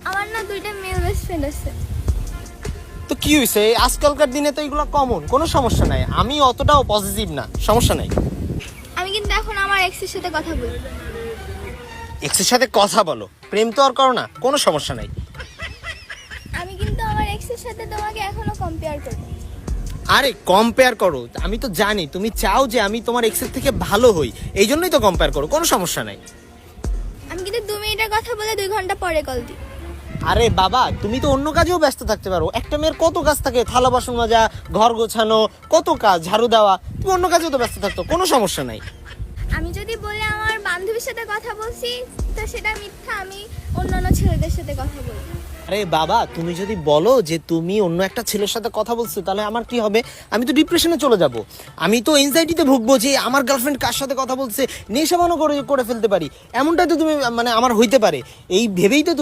আমার না 2টা মেল বেস্ট ফ্রেন্ড আছে। তো কি হয়েছে, আজকালকার দিনে তো এগুলো কমন, কোনো সমস্যা নাই। আমি অতটাও পজিটিভ না, সমস্যা নাই। আমি কিন্তু এখন আমার এক্সের সাথে কথা বলি। এক্সের সাথে কথা বলো, প্রেম তো আর করো না, কোনো সমস্যা নাই। আমি কিন্তু আমার এক্সের সাথে তোমাকে এখনো কম্পেয়ার করি। আরে কম্পেয়ার করো, আমি তো জানি তুমি চাও যে আমি তোমার এক্সের থেকে ভালো হই, এই জন্যই তো কম্পেয়ার করো, কোনো সমস্যা নাই। আমি কিন্তু 2 মিনিটের কথা বলে 2 ঘন্টা পরে কল দিই। আরে বাবা, তুমি তো অন্য কাজেও ব্যস্ত থাকতে পারো। একটা মেয়ের কত কাজ থাকে, থালা বাসন মাজা, ঘর গোছানো, কত কাজ, ঝাড়ু দেওয়া, তুমি অন্য কাজেও তো ব্যস্ত থাকতো, কোনো সমস্যা নাই। আমি যদি বলে আমার বান্ধবীর সাথে কথা বলছি, তো সেটা মিথ্যা। আমি অন্যান্য ছেলেদের সাথে কথা বলি। আরে বাবা, তুমি যদি বলো যে তুমি অন্য একটা ছেলের সাথে কথা বলছো, তাহলে আমার কি হবে? আমি তো ডিপ্রেশনে চলে যাব, আমি তো এনজাইটিতে ভুগবো যে আমার গার্লফ্রেন্ড কার সাথে কথা বলছে, নেশাবানও করে ফেলতে পারি। এমনটাই তো তুমি মানে আমার হইতে পারে, এই ভেবেই তো